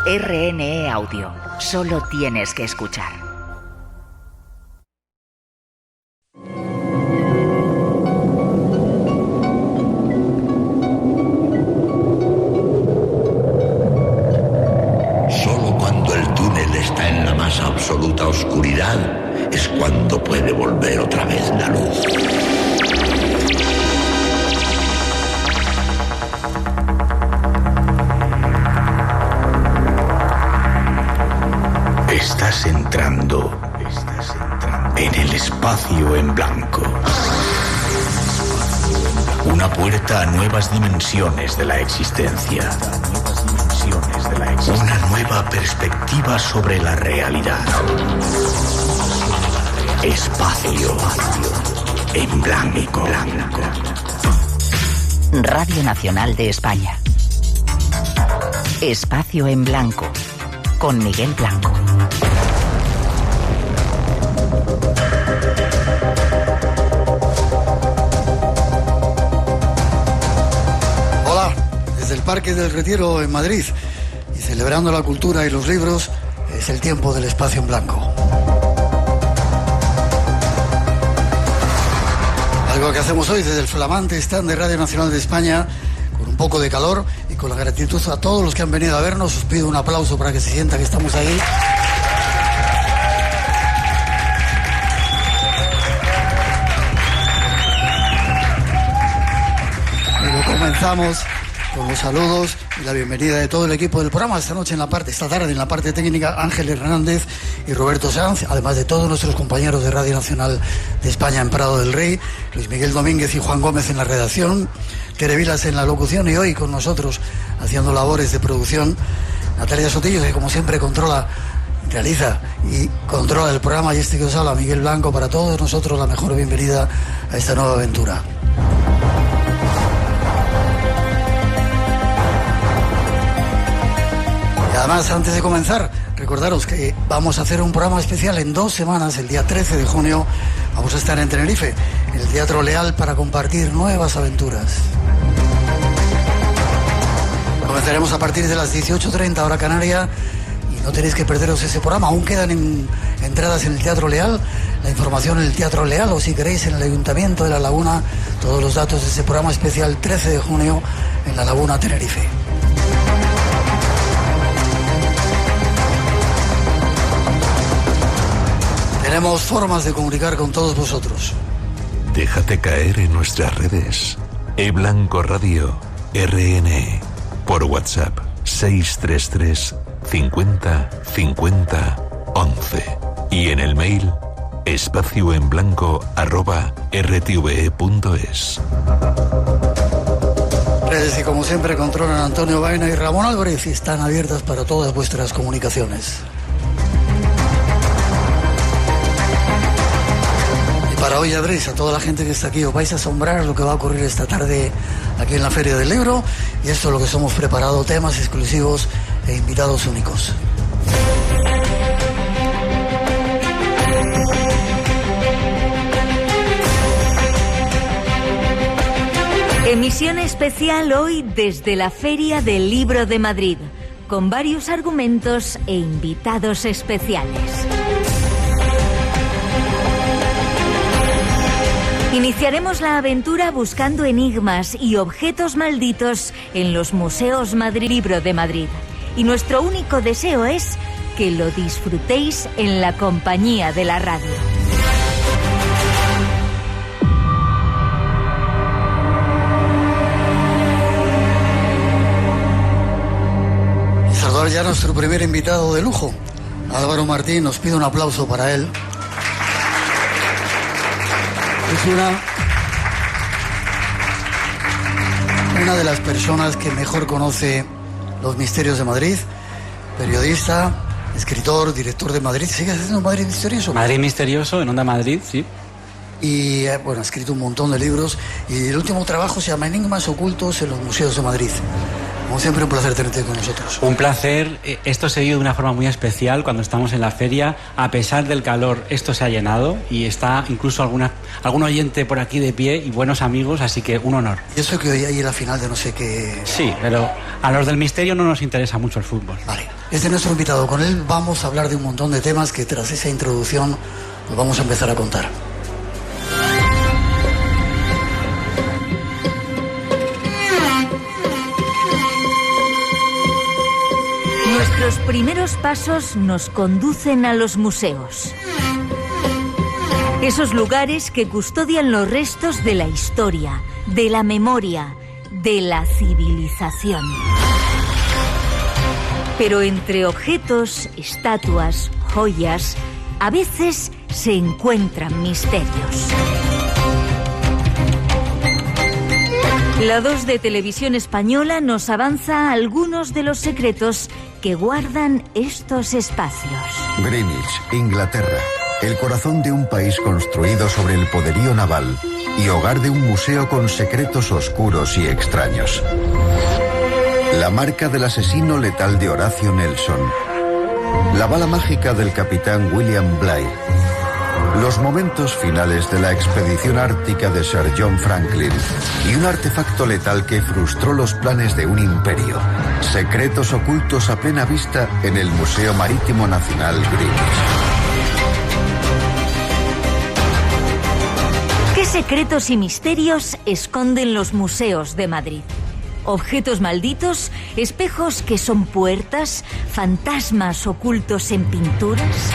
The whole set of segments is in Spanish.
RNE Audio. Solo tienes que escuchar. Solo cuando el túnel está en la más absoluta oscuridad es cuando puede volver otra vez la luz. Estás entrando en el espacio en blanco. Una puerta a nuevas dimensiones de la existencia. Una nueva perspectiva sobre la realidad. Espacio en blanco. Radio Nacional de España. Espacio en blanco. Con Miguel Blanco. Hola, desde el Parque del Retiro en Madrid, y celebrando la cultura y los libros, es el tiempo del espacio en blanco. Algo que hacemos hoy desde el flamante stand de Radio Nacional de España, con un poco de calor y con la gratitud a todos los que han venido a vernos. Os pido un aplauso para que se sienta que estamos ahí. Comenzamos con los saludos y la bienvenida de todo el equipo del programa. Esta tarde en la parte técnica, Ángel Hernández y Roberto Sanz, además de todos nuestros compañeros de Radio Nacional de España en Prado del Rey, Luis Miguel Domínguez y Juan Gómez en la redacción, Tere Vilas en la locución, y hoy con nosotros haciendo labores de producción, Natalia Sotillo, que como siempre realiza y controla el programa, y que os habla, Miguel Blanco. Para todos nosotros la mejor bienvenida a esta nueva aventura. Además, antes de comenzar, recordaros que vamos a hacer un programa especial en 2 semanas. El día 13 de junio vamos a estar en Tenerife, en el Teatro Leal, para compartir nuevas aventuras. Comenzaremos a partir de las 18:30 hora canaria, y no tenéis que perderos ese programa. Aún quedan entradas en el Teatro Leal, la información en el Teatro Leal, o si queréis en el Ayuntamiento de La Laguna, todos los datos de ese programa especial 13 de junio en La Laguna, Tenerife. Tenemos formas de comunicar con todos vosotros. Déjate caer en nuestras redes. eBlanco Radio RNE. Por WhatsApp 633 50 50 11. Y en el mail espacioenblanco@rtve.es. Redes que como siempre controlan Antonio Baena y Ramón Álvarez, y están abiertas para todas vuestras comunicaciones. Para hoy, ya veréis, a toda la gente que está aquí, os vais a asombrar lo que va a ocurrir esta tarde aquí en la Feria del Libro, y esto es lo que hemos preparado: temas exclusivos e invitados únicos. Emisión especial hoy desde la Feria del Libro de Madrid, con varios argumentos e invitados especiales. Iniciaremos la aventura buscando enigmas y objetos malditos en los museos Libro de Madrid. Y nuestro único deseo es que lo disfrutéis en la compañía de la radio. Y saludar ya a nuestro primer invitado de lujo, Álvaro Martín. Nos pide un aplauso para él. Es una de las personas que mejor conoce los misterios de Madrid. Periodista, escritor, director de Madrid. ¿Sigues haciendo Madrid Misterioso? Madrid Misterioso, en Onda Madrid, sí. Y bueno, ha escrito un montón de libros. Y el último trabajo se llama Enigmas ocultos en los museos de Madrid. Como siempre, un placer tenerte con nosotros. Un placer. Esto se vive de una forma muy especial cuando estamos en la feria. A pesar del calor, esto se ha llenado y está incluso algún oyente por aquí de pie y buenos amigos, así que un honor. Y eso que hoy hay la final de no sé qué... Sí, pero a los del misterio no nos interesa mucho el fútbol. Vale. Este es nuestro invitado. Con él vamos a hablar de un montón de temas que tras esa introducción nos vamos a empezar a contar. Nuestros primeros pasos nos conducen a los museos. Esos lugares que custodian los restos de la historia, de la memoria, de la civilización. Pero entre objetos, estatuas, joyas, a veces se encuentran misterios. La 2 de Televisión Española nos avanza algunos de los secretos que guardan estos espacios. Greenwich, Inglaterra, el corazón de un país construido sobre el poderío naval y hogar de un museo con secretos oscuros y extraños. La marca del asesino letal de Horatio Nelson. La bala mágica del capitán William Bligh. Los momentos finales de la expedición ártica de Sir John Franklin y un artefacto letal que frustró los planes de un imperio. Secretos ocultos a plena vista en el Museo Marítimo Nacional Greenwich. ¿Qué secretos y misterios esconden los museos de Madrid? Objetos malditos, espejos que son puertas, fantasmas ocultos en pinturas.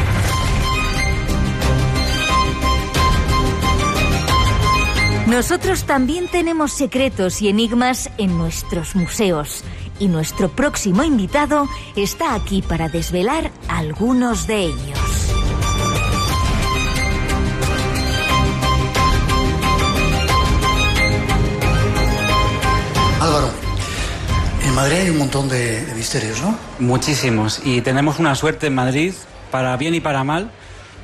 Nosotros también tenemos secretos y enigmas en nuestros museos y nuestro próximo invitado está aquí para desvelar algunos de ellos. Álvaro, en Madrid hay un montón de misterios, ¿no? Muchísimos. Y tenemos una suerte en Madrid, para bien y para mal,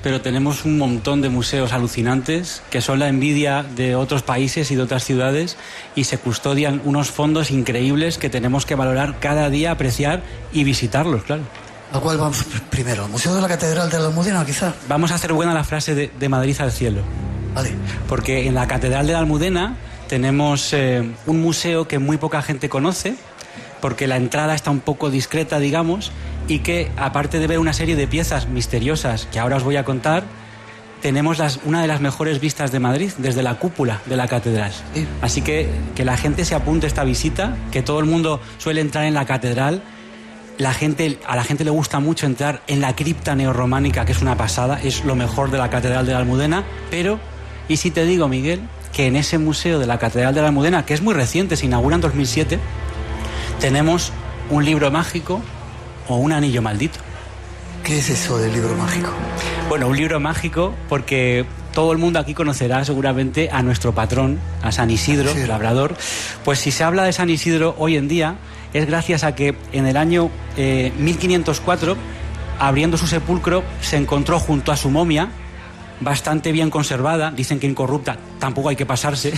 pero tenemos un montón de museos alucinantes que son la envidia de otros países y de otras ciudades y se custodian unos fondos increíbles que tenemos que valorar cada día, apreciar y visitarlos, claro. ¿A cuál vamos primero? ¿Al Museo de la Catedral de la Almudena, quizá? Vamos a hacer buena la frase de Madrid al cielo. Vale. Porque en la Catedral de la Almudena tenemos un museo que muy poca gente conoce, porque la entrada está un poco discreta, digamos, y que, aparte de ver una serie de piezas misteriosas que ahora os voy a contar, tenemos una de las mejores vistas de Madrid, desde la cúpula de la catedral. Sí. Así que la gente se apunte a esta visita, que todo el mundo suele entrar en la catedral. A la gente le gusta mucho entrar en la cripta neorrománica, que es una pasada, es lo mejor de la Catedral de la Almudena, pero, ¿y si te digo, Miguel, que en ese museo de la Catedral de la Almudena, que es muy reciente, se inaugura en 2007, tenemos un libro mágico o un anillo maldito? ¿Qué es eso del libro mágico? Bueno, un libro mágico porque todo el mundo aquí conocerá seguramente a nuestro patrón, a San Isidro, sí, labrador. Pues si se habla de San Isidro hoy en día es gracias a que en el año 1504, abriendo su sepulcro, se encontró junto a su momia, bastante bien conservada, dicen que incorrupta, tampoco hay que pasarse,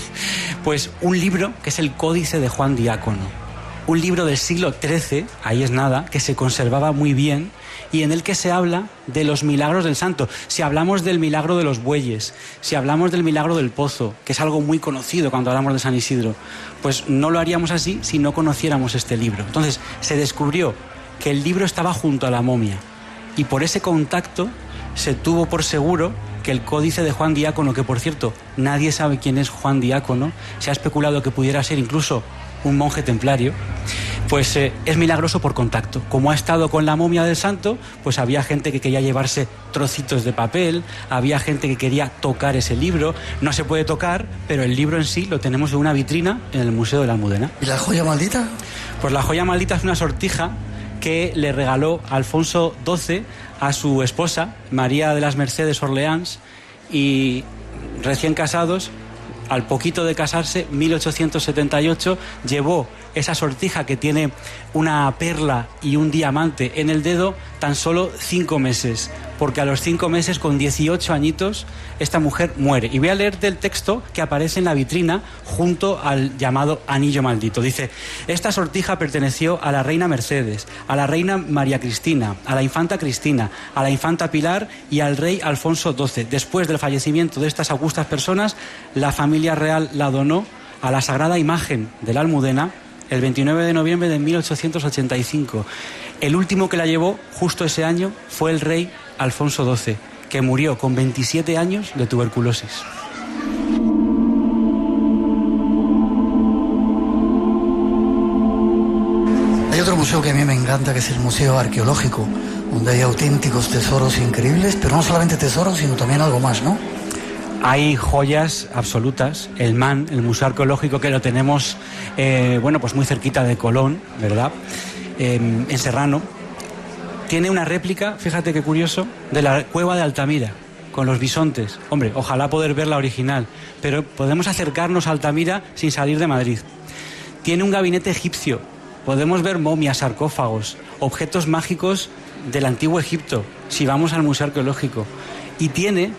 pues un libro que es el Códice de Juan Diácono. Un libro del siglo XIII, ahí es nada, que se conservaba muy bien y en el que se habla de los milagros del santo. Si hablamos del milagro de los bueyes, si hablamos del milagro del pozo, que es algo muy conocido cuando hablamos de San Isidro, pues no lo haríamos así si no conociéramos este libro. Entonces se descubrió que el libro estaba junto a la momia y por ese contacto se tuvo por seguro que el Códice de Juan Diácono, que por cierto nadie sabe quién es Juan Diácono, se ha especulado que pudiera ser incluso un monje templario, pues es milagroso por contacto. Como ha estado con la momia del santo, pues había gente que quería llevarse trocitos de papel, había gente que quería tocar ese libro. No se puede tocar, pero el libro en sí lo tenemos en una vitrina en el Museo de la Almudena. ¿Y la joya maldita? Pues la joya maldita es una sortija que le regaló Alfonso XII a su esposa, María de las Mercedes Orleans, y recién casados, al poquito de casarse, 1878, llevó esa sortija que tiene una perla y un diamante en el dedo tan solo 5 meses. porque a los 5 meses, con 18 añitos, esta mujer muere. Y voy a leerte el texto que aparece en la vitrina junto al llamado anillo maldito. Dice: esta sortija perteneció a la reina Mercedes, a la reina María Cristina, a la infanta Cristina, a la infanta Pilar y al rey Alfonso XII. Después del fallecimiento de estas augustas personas, la familia real la donó a la Sagrada Imagen de la Almudena el 29 de noviembre de 1885. El último que la llevó justo ese año fue el rey Alfonso XII, que murió con 27 años de tuberculosis. Hay otro museo que a mí me encanta, que es el Museo Arqueológico, donde hay auténticos tesoros increíbles, pero no solamente tesoros, sino también algo más, ¿no? Hay joyas absolutas. El MAN, el Museo Arqueológico, que lo tenemos pues muy cerquita de Colón, ¿verdad? En Serrano, tiene una réplica, fíjate qué curioso, de la cueva de Altamira, con los bisontes. Hombre, ojalá poder ver la original, pero podemos acercarnos a Altamira sin salir de Madrid. Tiene un gabinete egipcio, podemos ver momias, sarcófagos, objetos mágicos del antiguo Egipto, si vamos al Museo Arqueológico. Y tiene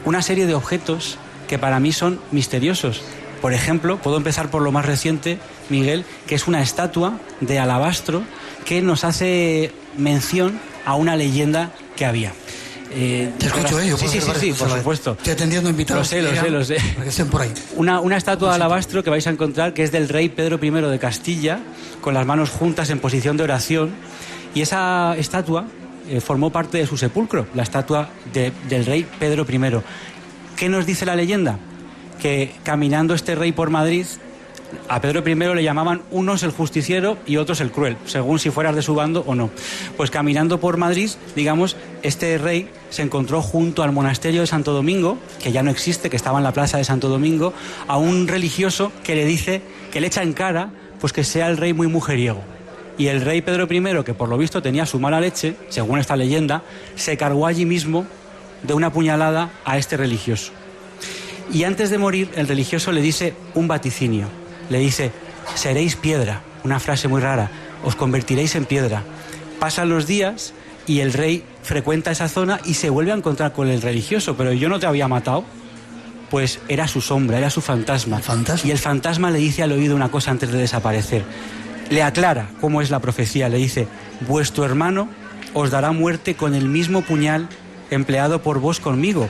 una serie de objetos que para mí son misteriosos. Por ejemplo, puedo empezar por lo más reciente, Miguel, que es una estatua de alabastro que nos hace mención a una leyenda que había. Te escucho, yo. Sí, por supuesto. Estoy atendiendo invitados. Lo sé. Para que estén por ahí. Una estatua de alabastro que vais a encontrar, que es del rey Pedro I de Castilla, con las manos juntas en posición de oración. Y esa estatua formó parte de su sepulcro, la estatua del rey Pedro I. ¿Qué nos dice la leyenda? Que caminando este rey por Madrid, a Pedro I le llamaban unos el justiciero y otros el cruel, según si fueras de su bando o no. Pues caminando por Madrid, digamos, este rey se encontró junto al monasterio de Santo Domingo, que ya no existe, que estaba en la plaza de Santo Domingo, a un religioso que le dice, que le echa en cara, pues que sea el rey muy mujeriego. Y el rey Pedro I, que por lo visto tenía su mala leche, según esta leyenda, se cargó allí mismo de una puñalada a este religioso. Y antes de morir, el religioso le dice un vaticinio. Le dice: seréis piedra, una frase muy rara, os convertiréis en piedra. Pasan los días y el rey frecuenta esa zona y se vuelve a encontrar con el religioso. Pero yo no te había matado. Pues era su sombra, era su fantasma. ¿El fantasma? Y el fantasma le dice al oído una cosa antes de desaparecer. Le aclara cómo es la profecía, le dice: vuestro hermano os dará muerte con el mismo puñal empleado por vos conmigo,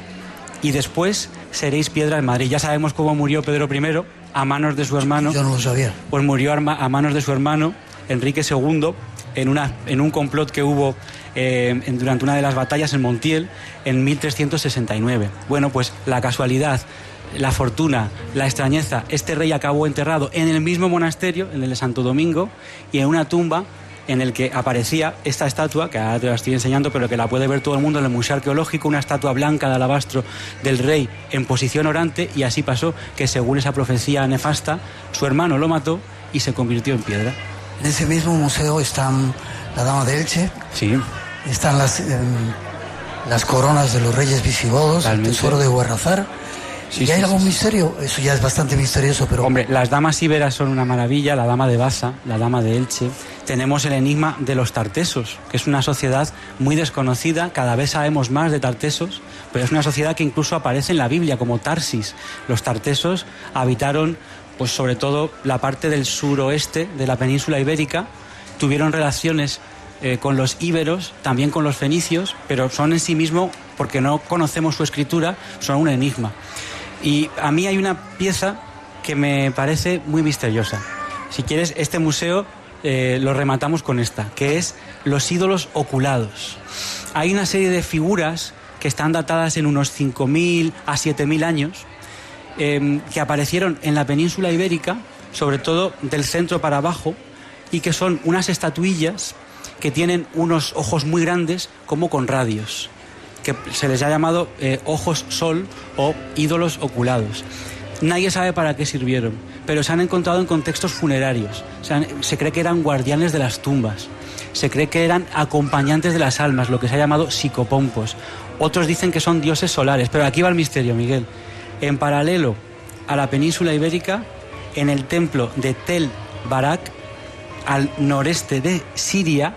y después seréis piedra en Madrid. Ya sabemos cómo murió Pedro I, a manos de su hermano. Yo no lo sabía. Pues murió a manos de su hermano, Enrique II, en un complot que hubo durante una de las batallas en Montiel, en 1369. Bueno, pues la casualidad, la fortuna, la extrañeza, este rey acabó enterrado en el mismo monasterio, en el de Santo Domingo, y en una tumba en el que aparecía esta estatua, que ahora te la estoy enseñando, pero que la puede ver todo el mundo en el Museo Arqueológico, una estatua blanca de alabastro del rey en posición orante, y así pasó que, según esa profecía nefasta, su hermano lo mató y se convirtió en piedra. En ese mismo museo están la Dama de Elche. Sí. Están las coronas de los reyes visigodos, el tesoro de Guarrazar. Sí, ¿Y hay algún misterio? Eso ya es bastante misterioso, pero... Hombre, las damas íberas son una maravilla, la dama de Baza, la dama de Elche. Tenemos el enigma de los tartesos, que es una sociedad muy desconocida, cada vez sabemos más de tartesos, pero es una sociedad que incluso aparece en la Biblia como Tarsis. Los tartesos habitaron, pues sobre todo, la parte del suroeste de la península ibérica, tuvieron relaciones con los íberos, también con los fenicios, pero son en sí mismo, porque no conocemos su escritura, son un enigma. Y a mí hay una pieza que me parece muy misteriosa. Si quieres, este museo lo rematamos con esta, que es los ídolos oculados. Hay una serie de figuras que están datadas en unos 5.000 a 7.000 años, que aparecieron en la península ibérica, sobre todo del centro para abajo, y que son unas estatuillas que tienen unos ojos muy grandes, como con radios, que se les ha llamado ojos sol o ídolos oculados. Nadie sabe para qué sirvieron, pero se han encontrado en contextos funerarios. Se cree que eran guardianes de las tumbas, se cree que eran acompañantes de las almas, lo que se ha llamado psicopompos. Otros dicen que son dioses solares, pero aquí va el misterio, Miguel. En paralelo a la península ibérica, en el templo de Tel Barak, al noreste de Siria,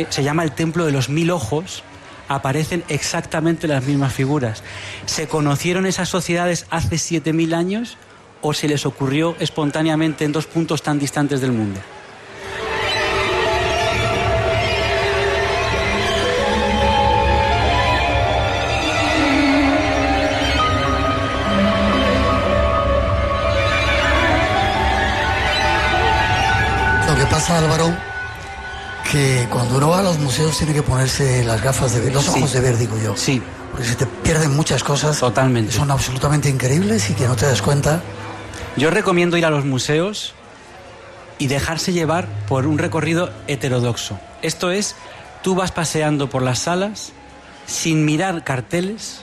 se llama el Templo de los 1000 Ojos. aparecen exactamente las mismas figuras. ¿Se conocieron esas sociedades hace 7.000 años o se les ocurrió espontáneamente en dos puntos tan distantes del mundo? Lo que pasa, Álvaro, que cuando uno va a los museos tiene que ponerse las gafas de ver, los ojos de ver, digo yo. Sí. Porque se te pierden muchas cosas. Totalmente. Que son absolutamente increíbles y que no te das cuenta. Yo recomiendo ir a los museos y dejarse llevar por un recorrido heterodoxo. Esto es, tú vas paseando por las salas sin mirar carteles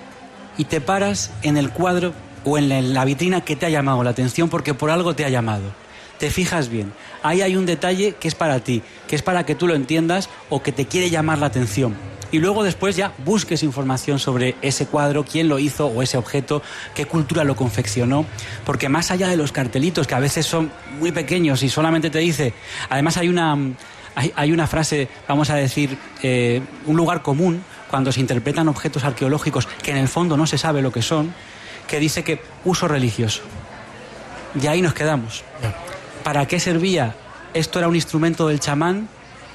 y te paras en el cuadro o en la vitrina que te ha llamado la atención porque por algo te ha llamado. Te fijas bien, ahí hay un detalle que es para ti, que es para que tú lo entiendas o que te quiere llamar la atención. Y luego después ya busques información sobre ese cuadro, quién lo hizo o ese objeto, qué cultura lo confeccionó, porque más allá de los cartelitos, que a veces son muy pequeños y solamente te dice, además hay una frase, vamos a decir, un lugar común cuando se interpretan objetos arqueológicos que en el fondo no se sabe lo que son, que dice que uso religioso. Y ahí nos quedamos. ¿Para qué servía? ¿Esto era un instrumento del chamán?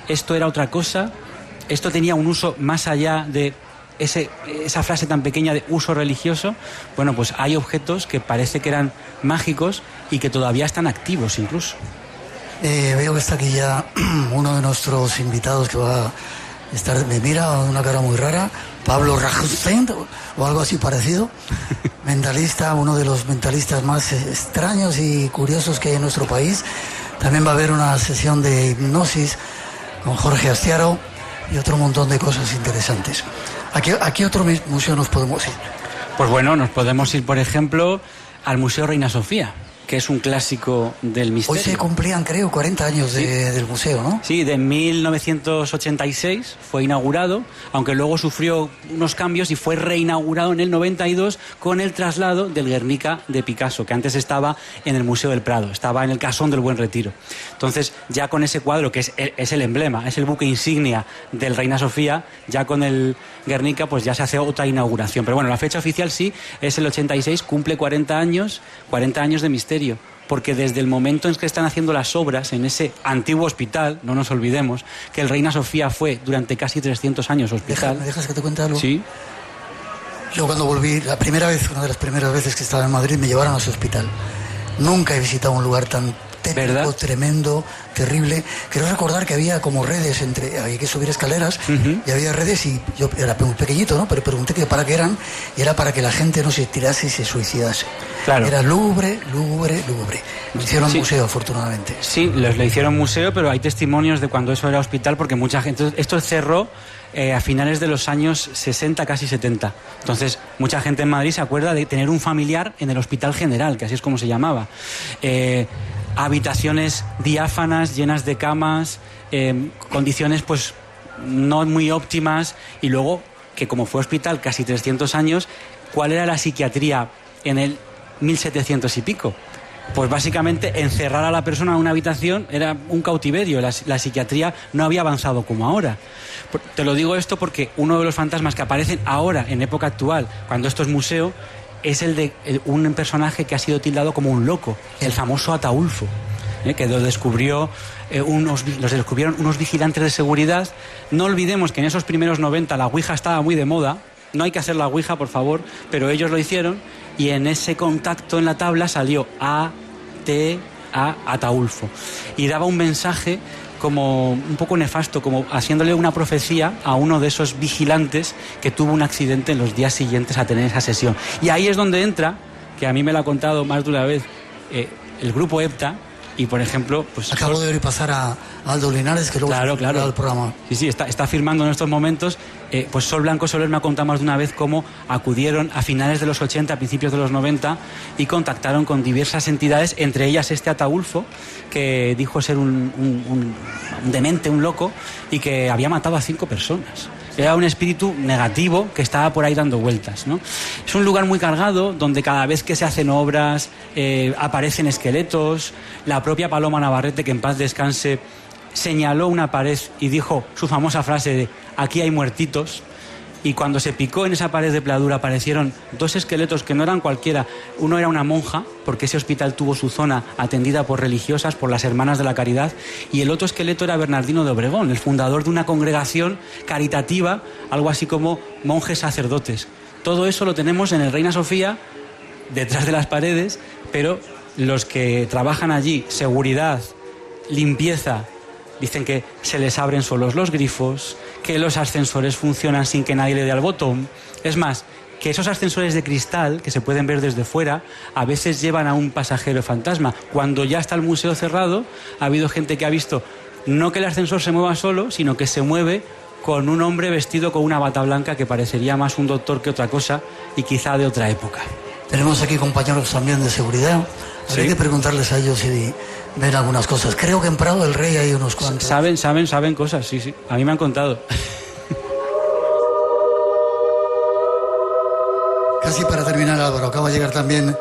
¿Esto era otra cosa? ¿Esto tenía un uso más allá de esa frase tan pequeña de uso religioso? Bueno, pues hay objetos que parece que eran mágicos y que todavía están activos incluso. Veo que está aquí ya uno de nuestros invitados que va a estar, me mira con una cara muy rara, Pablo Rajstein o algo así parecido, mentalista, uno de los mentalistas más extraños y curiosos que hay en nuestro país. También va a haber una sesión de hipnosis con Jorge Astiaro y otro montón de cosas interesantes. ¿A qué otro museo nos podemos ir? Pues bueno, nos podemos ir, por ejemplo, al Museo Reina Sofía, que es un clásico del misterio. Hoy se cumplían, creo, 40 años del museo, ¿no? Sí, de 1986 fue inaugurado, aunque luego sufrió unos cambios y fue reinaugurado en el 92 con el traslado del Guernica de Picasso, que antes estaba en el Museo del Prado, estaba en el Casón del Buen Retiro. Entonces, ya con ese cuadro, que es el emblema, es el buque insignia del Reina Sofía, ya con el Guernica, pues ya se hace otra inauguración. Pero bueno, la fecha oficial sí es el 86, cumple 40 años de misterio. Porque desde el momento en que están haciendo las obras en ese antiguo hospital, no nos olvidemos que el Reina Sofía fue durante casi 300 años hospital. ¿Me dejas que te cuente algo? Sí. Yo cuando volví, una de las primeras veces que estaba en Madrid, me llevaron a ese hospital. Nunca he visitado un lugar tan tétrico, ¿verdad? Tremendo, terrible. Quiero recordar que había como redes, había que subir escaleras, y había redes, y yo era muy pequeñito, ¿no? Pero pregunté que para qué eran, y era para que la gente no se tirase y se suicidase. Claro. Era lúgubre. Lo hicieron museo, afortunadamente. Sí, lo hicieron museo, pero hay testimonios de cuando eso era hospital, porque mucha gente... Esto cerró a finales de los años 60, casi 70. Entonces, mucha gente en Madrid se acuerda de tener un familiar en el Hospital General, que así es como se llamaba. Habitaciones diáfanas, llenas de camas, condiciones pues no muy óptimas, y luego que como fue hospital casi 300 años, ¿cuál era la psiquiatría en el 1700 y pico? Pues básicamente encerrar a la persona en una habitación era un cautiverio. La psiquiatría no había avanzado como ahora. Te lo digo esto porque uno de los fantasmas que aparecen ahora, en época actual, cuando esto es museo, es el de un personaje que ha sido tildado como un loco, el famoso Ataulfo, que lo descubrieron unos vigilantes de seguridad. No olvidemos que en esos primeros 90 la Ouija estaba muy de moda. No hay que hacer la Ouija, por favor, pero ellos lo hicieron, y en ese contacto en la tabla salió Ataulfo, y daba un mensaje como un poco nefasto, como haciéndole una profecía a uno de esos vigilantes que tuvo un accidente en los días siguientes a tener esa sesión. Y ahí es donde entra, que a mí me lo ha contado más de una vez, el grupo EPTA. Y, por ejemplo, pues... Acabo de oír pasar a Aldo Linares, que luego claro. el programa. Sí, está firmando en estos momentos. Pues Sol Blanco Soler me ha contado más de una vez cómo acudieron a finales de los 80, a principios de los 90, y contactaron con diversas entidades, entre ellas este Ataulfo, que dijo ser un demente, un loco, y que había matado a 5 personas. Era un espíritu negativo que estaba por ahí dando vueltas, ¿no? Es un lugar muy cargado, donde cada vez que se hacen obras aparecen esqueletos. La propia Paloma Navarrete, que en paz descanse, señaló una pared y dijo su famosa frase de "aquí hay muertitos", y cuando se picó en esa pared de pladura aparecieron dos esqueletos que no eran cualquiera. Uno era una monja, porque ese hospital tuvo su zona atendida por religiosas, por las Hermanas de la Caridad, y el otro esqueleto era Bernardino de Obregón, el fundador de una congregación caritativa, algo así como monjes sacerdotes. Todo eso lo tenemos en el Reina Sofía, detrás de las paredes, pero los que trabajan allí, seguridad, limpieza, dicen que se les abren solos los grifos, que los ascensores funcionan sin que nadie le dé al botón. Es más, que esos ascensores de cristal, que se pueden ver desde fuera, a veces llevan a un pasajero fantasma. Cuando ya está el museo cerrado, ha habido gente que ha visto no que el ascensor se mueva solo, sino que se mueve con un hombre vestido con una bata blanca que parecería más un doctor que otra cosa y quizá de otra época. Tenemos aquí compañeros también de seguridad. ¿Sí? Hay que preguntarles a ellos si ven algunas cosas. Creo que en Prado del Rey hay unos cuantos. Saben cosas, sí. A mí me han contado. Casi para terminar, Álvaro, acaba de llegar también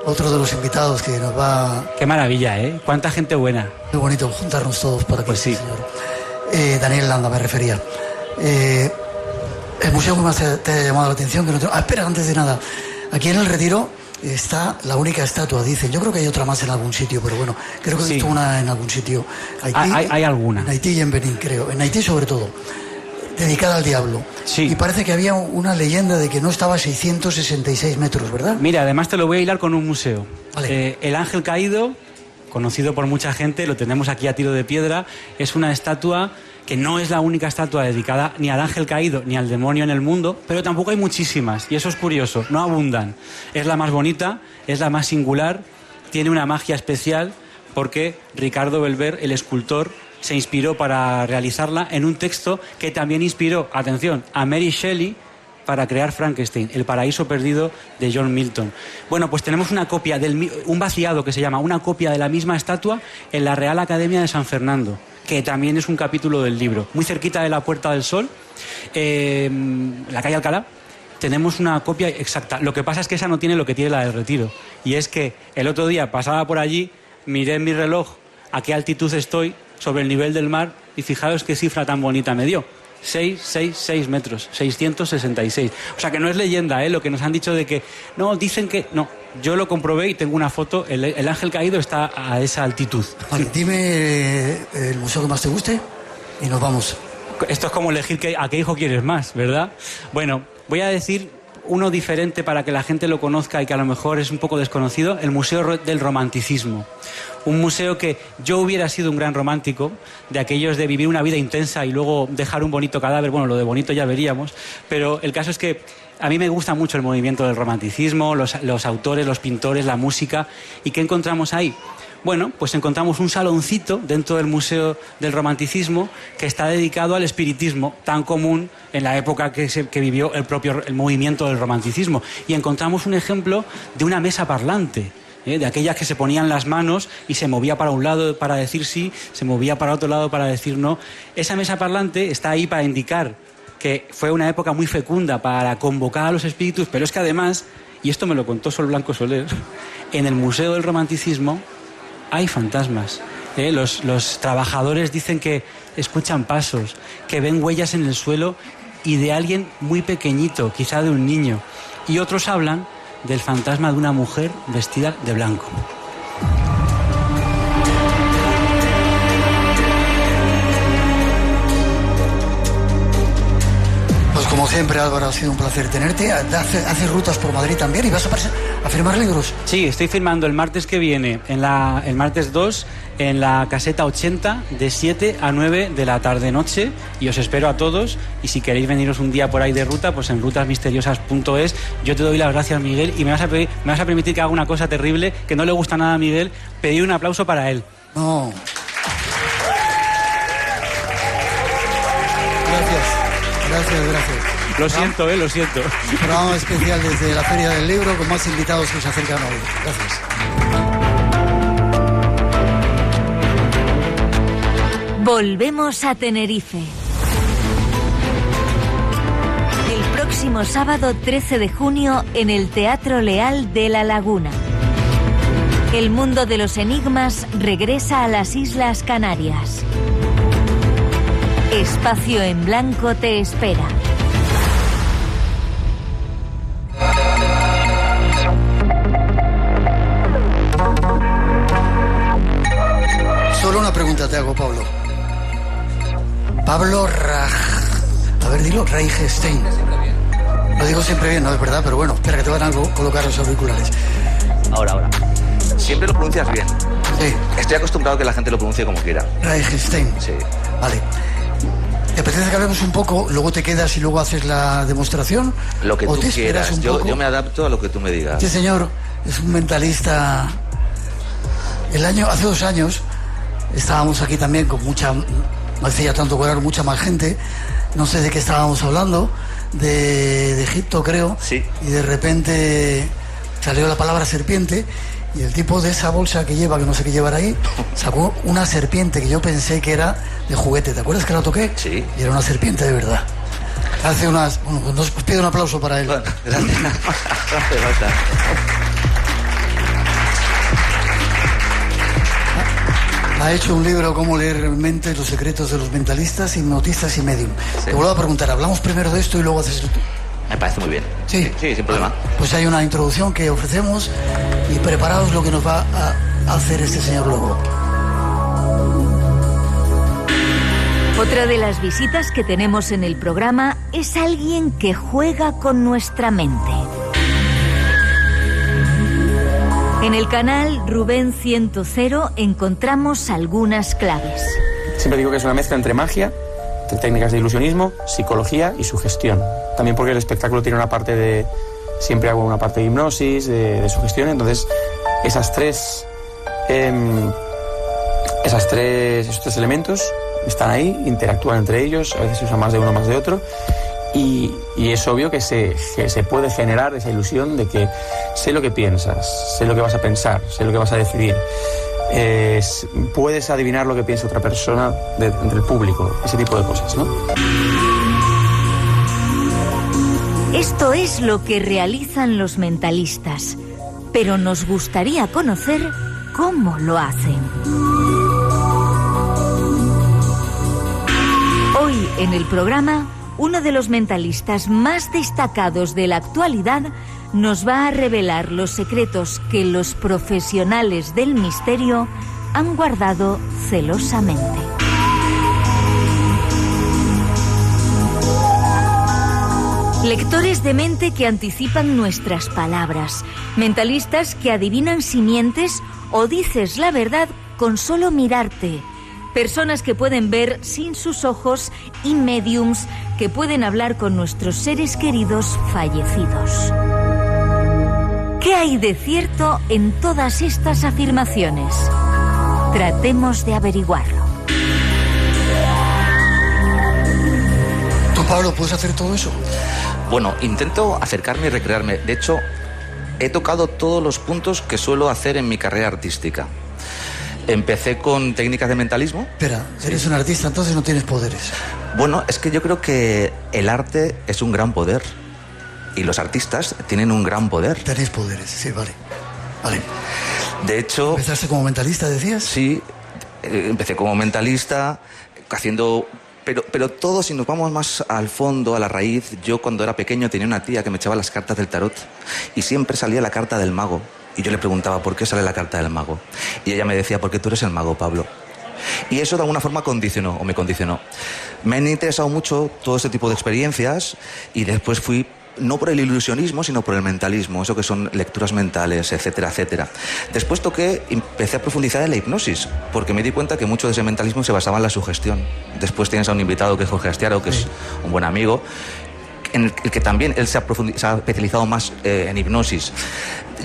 otro de los invitados que nos va... Qué maravilla, ¿eh? Cuánta gente buena. Qué bonito juntarnos todos para que... Pues sí. Señor. Daniel Landa me refería. El museo que más te ha llamado la atención... Que no te... espera, antes de nada. Aquí en el Retiro está la única estatua, dicen. Yo creo que hay otra más en algún sitio, pero bueno, creo que he visto una en algún sitio. Haití, hay alguna. En Haití y en Benín, creo. En Haití sobre todo. Dedicada al diablo. Sí. Y parece que había una leyenda de que no estaba a 666 metros, ¿verdad? Mira, además te lo voy a hilar con un museo. Vale. El Ángel Caído, conocido por mucha gente, lo tenemos aquí a tiro de piedra, es una estatua que no es la única estatua dedicada ni al ángel caído ni al demonio en el mundo, pero tampoco hay muchísimas, y eso es curioso, no abundan. Es la más bonita, es la más singular, tiene una magia especial, porque Ricardo Belver, el escultor, se inspiró para realizarla en un texto que también inspiró, atención, a Mary Shelley para crear Frankenstein, El paraíso perdido de John Milton. Bueno, pues tenemos una copia, un vaciado que se llama, una copia de la misma estatua en la Real Academia de San Fernando, que también es un capítulo del libro. Muy cerquita de la Puerta del Sol, la calle Alcalá, tenemos una copia exacta. Lo que pasa es que esa no tiene lo que tiene la del Retiro. Y es que el otro día pasaba por allí, miré en mi reloj a qué altitud estoy sobre el nivel del mar y fijaos qué cifra tan bonita me dio. 666 metros, 666. O sea que no es leyenda, lo que nos han dicho de que... No, dicen que... No, yo lo comprobé y tengo una foto. El ángel caído está a esa altitud. Vale, dime el museo que más te guste y nos vamos. Esto es como elegir a qué hijo quieres más, ¿verdad? Bueno, voy a decir uno diferente para que la gente lo conozca y que a lo mejor es un poco desconocido, el Museo del Romanticismo. Un museo que yo hubiera sido un gran romántico, de aquellos de vivir una vida intensa y luego dejar un bonito cadáver. Bueno, lo de bonito ya veríamos, pero el caso es que a mí me gusta mucho el movimiento del romanticismo, los autores, los pintores, la música. ¿Y qué encontramos ahí? Bueno, pues encontramos un saloncito dentro del Museo del Romanticismo que está dedicado al espiritismo, tan común en la época que vivió el movimiento del romanticismo. Y encontramos un ejemplo de una mesa parlante, de aquellas que se ponían las manos y se movía para un lado para decir sí, se movía para otro lado para decir no. Esa mesa parlante está ahí para indicar que fue una época muy fecunda para convocar a los espíritus, pero es que además, y esto me lo contó Sol Blanco Soler, en el Museo del Romanticismo hay fantasmas. Los trabajadores dicen que escuchan pasos, que ven huellas en el suelo y de alguien muy pequeñito, quizá de un niño. Y otros hablan del fantasma de una mujer vestida de blanco. Como siempre, Álvaro, ha sido un placer tenerte. Haces rutas por Madrid también y vas a firmar libros. Sí, estoy firmando el martes que viene, el martes 2, en la caseta 80, de 7 a 9 de la tarde-noche. Y os espero a todos. Y si queréis veniros un día por ahí de ruta, pues en rutasmisteriosas.es. Yo te doy las gracias, Miguel, y me vas a permitir que haga una cosa terrible que no le gusta nada a Miguel, pedir un aplauso para él. No. Gracias. Lo siento, lo siento. Programa especial desde la Feria del Libro con más invitados que se acercan hoy. Gracias. Volvemos a Tenerife. El próximo sábado 13 de junio en el Teatro Leal de La Laguna. El mundo de los enigmas regresa a las Islas Canarias. Espacio en Blanco te espera. pregunta te hago, Pablo. Pablo a ver, dilo, Reijestein. Lo digo siempre bien, no es verdad, pero bueno, espera que te van a colocar los auriculares. Ahora. Siempre lo pronuncias bien. Sí. Estoy acostumbrado a que la gente lo pronuncie como quiera. Reijestein. Sí. Vale. ¿Te apetece que hablemos un poco, luego te quedas y luego haces la demostración? Lo que tú quieras. Yo me adapto a lo que tú me digas. Este señor es un mentalista. Hace 2 años estábamos aquí también con mucha, no hacía tanto colar, mucha más gente. No sé de qué estábamos hablando, de Egipto, creo. Sí. Y de repente salió la palabra serpiente. Y el tipo de esa bolsa que lleva, que no sé qué llevar ahí, sacó una serpiente que yo pensé que era de juguete. ¿Te acuerdas que la toqué? Sí. Y era una serpiente de verdad. Hace unas... Bueno, pues nos pide un aplauso para él. Bueno, gracias. No hace falta. Ha hecho un libro, Cómo leer mentes, los secretos de los mentalistas, hipnotistas y medium. Sí. Te vuelvo a preguntar, ¿hablamos primero de esto y luego haces el tú? Me parece muy bien. Sí. Sí, sin problema. Pues hay una introducción que ofrecemos y preparaos lo que nos va a hacer este señor Lobo. Otra de las visitas que tenemos en el programa es alguien que juega con nuestra mente. En el canal Rubén 100 encontramos algunas claves. Siempre digo que es una mezcla entre magia, entre técnicas de ilusionismo, psicología y sugestión. También porque el espectáculo tiene una parte de... Siempre hago una parte de hipnosis, de sugestión, entonces esos tres elementos están ahí, interactúan entre ellos, a veces se usa más de uno, más de otro, y es obvio que se puede generar esa ilusión de que sé lo que piensas, sé lo que vas a pensar, sé lo que vas a decidir. Puedes adivinar lo que piensa otra persona entre el público, ese tipo de cosas, ¿no? Esto es lo que realizan los mentalistas, pero nos gustaría conocer cómo lo hacen. Hoy en el programa, uno de los mentalistas más destacados de la actualidad nos va a revelar los secretos que los profesionales del misterio han guardado celosamente. Lectores de mente que anticipan nuestras palabras, mentalistas que adivinan si mientes o dices la verdad con solo mirarte, personas que pueden ver sin sus ojos y mediums que pueden hablar con nuestros seres queridos fallecidos. ¿Qué hay de cierto en todas estas afirmaciones? Tratemos de averiguarlo. ¿Tú, Pablo, puedes hacer todo eso? Bueno, intento acercarme y recrearme. De hecho, he tocado todos los puntos que suelo hacer en mi carrera artística. Empecé con técnicas de mentalismo. Espera, eres un artista, entonces no tienes poderes. Bueno, es que yo creo que el arte es un gran poder. Y los artistas tienen un gran poder. Tenéis poderes, sí, vale. Vale. De hecho... ¿Empezaste como mentalista, decías? Sí, empecé como mentalista, haciendo... Pero todo, si nos vamos más al fondo, a la raíz, yo cuando era pequeño tenía una tía que me echaba las cartas del tarot y siempre salía la carta del mago. Y yo le preguntaba, ¿por qué sale la carta del mago? Y ella me decía, porque tú eres el mago, Pablo. Y eso de alguna forma me condicionó. Me han interesado mucho todo este tipo de experiencias y después fui, no por el ilusionismo, sino por el mentalismo, eso que son lecturas mentales, etcétera, etcétera. Después empecé a profundizar en la hipnosis, porque me di cuenta que mucho de ese mentalismo se basaba en la sugestión. Después tienes a un invitado que es Jorge Astiaro, que es un buen amigo, en el que también él se ha especializado más en hipnosis.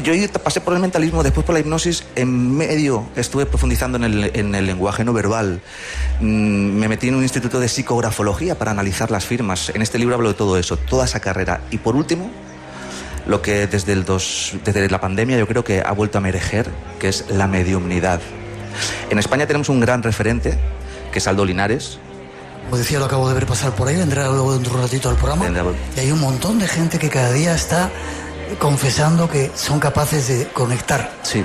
Yo pasé por el mentalismo, después por la hipnosis, en medio estuve profundizando en el lenguaje no verbal. Me metí en un instituto de psicografología para analizar las firmas. En este libro hablo de todo eso, toda esa carrera. Y por último, lo que desde la pandemia yo creo que ha vuelto a emerger, que es la mediumnidad. En España tenemos un gran referente, que es Aldo Linares. Como decía, lo acabo de ver pasar por ahí, vendrá luego dentro de un ratito al programa. Y hay un montón de gente que cada día está confesando que son capaces de conectar. Sí,